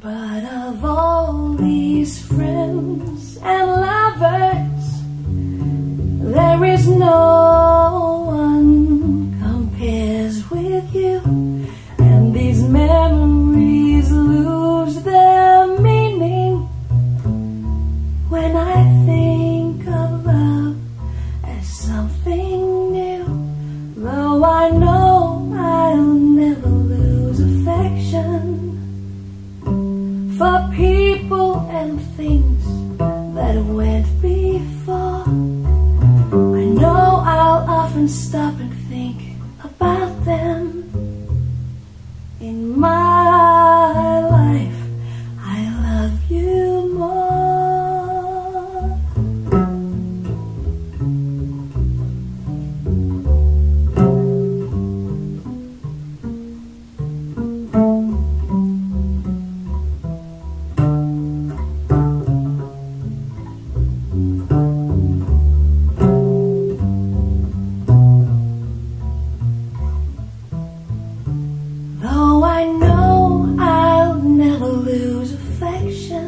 But of all these friends and lovers, there is no one compares with you. And these memories lose their meaning when I think of love as something new. Though I know I'll never lose affection for people and things that went before. I know I'll often stop and think about them. In my life, I love you more. Though I know I'll never lose affection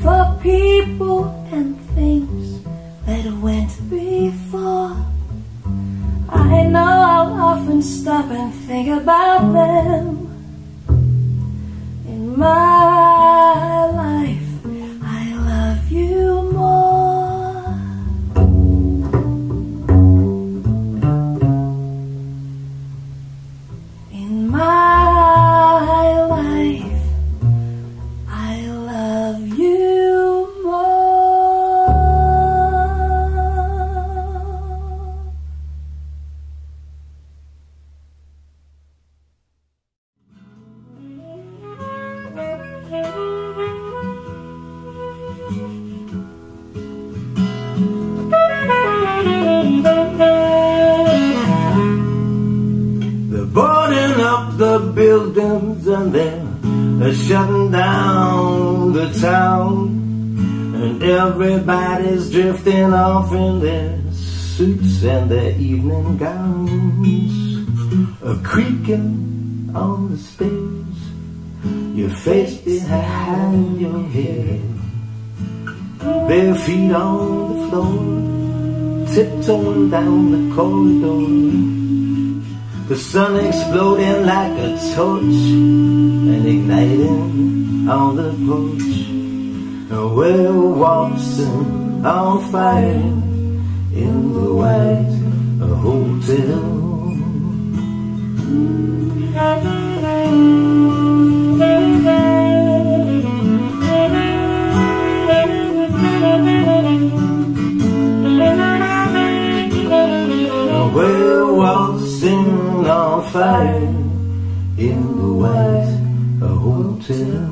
for people and things that went before, I know I'll often stop and think about them. In my life, I love you more. In my life, I love you more. They're boarding up the buildings and they're shutting down the town, and everybody's drifting off in their suits and their evening gowns, creaking on the stairs, your face behind your head, bare feet on the floor, tiptoeing down the corridor. The sun exploding like a torch and igniting on the porch. And we're waltzing on fire in the white hotel. And we're waltzing on fire in the white hotel.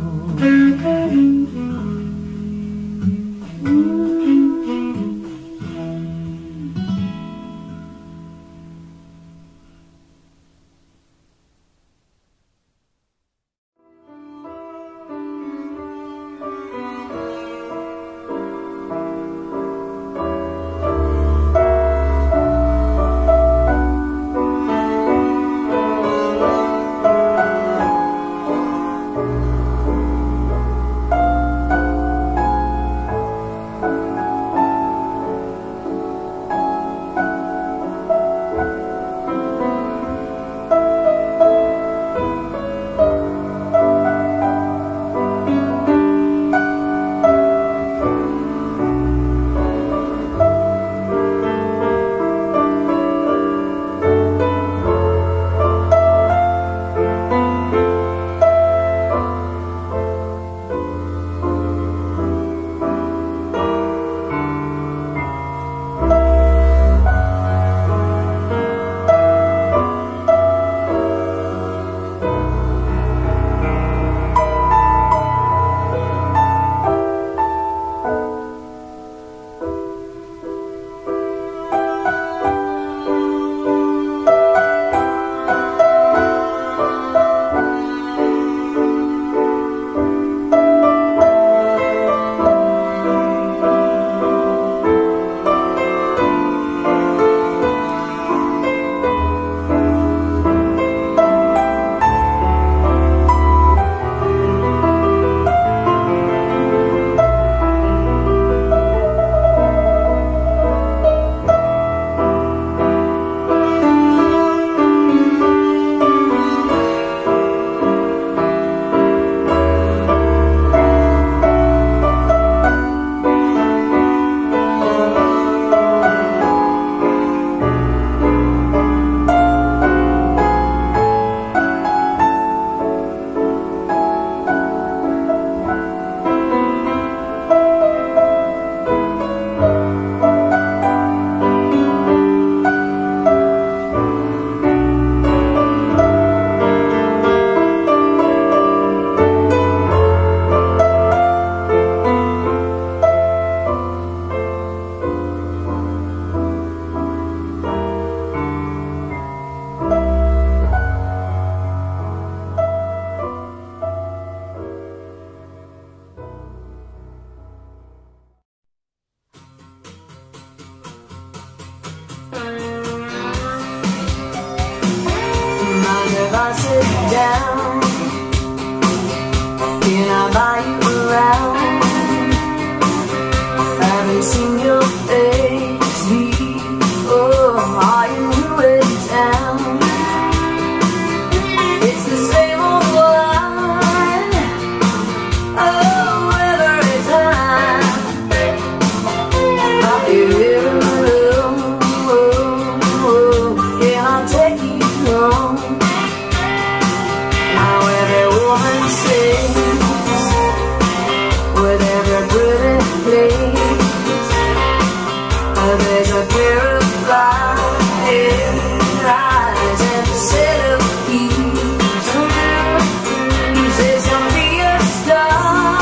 sit down? Can I buy you around? Haven't seen your face before. Are you new in town? It's the same old one. Oh, every time. Are you here alone? Can I take you home? Now every woman sings with every pretty place. There's a pair of flying eyes and a set of keys. He says, "Come be a star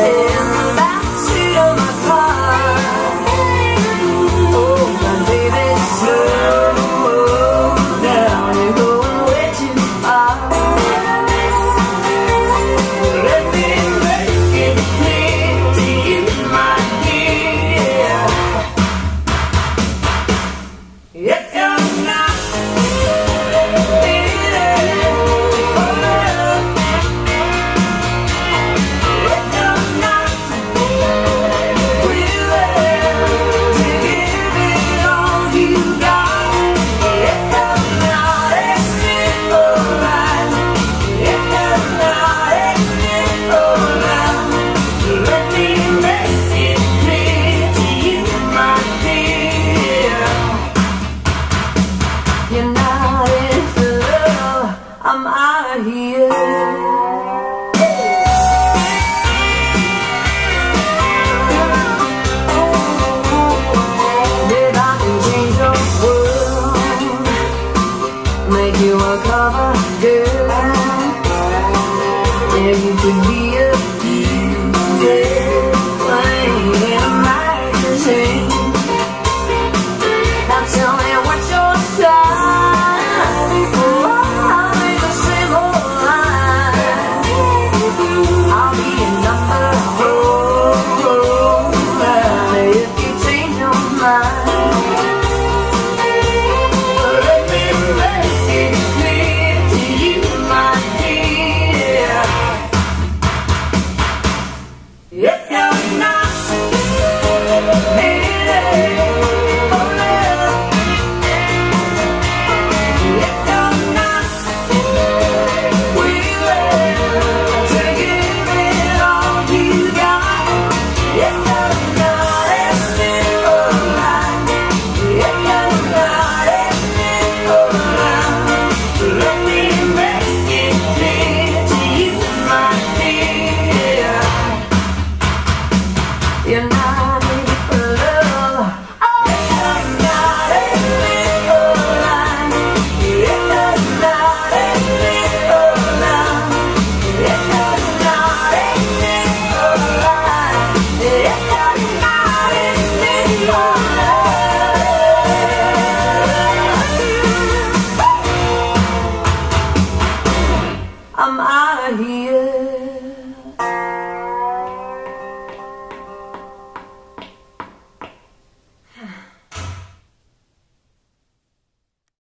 in the backseat of my car." Oh, my baby, slow down, you're going way too far. Let me make it clear to you, my dear. If you're not feeling for love, if you're not willing to give it all you got, if you're not asking for right, if you're not asking for right, let me make it clear to you, my dear. You're not into love, I'm out of here. Did I change your world? Make you a cover girl?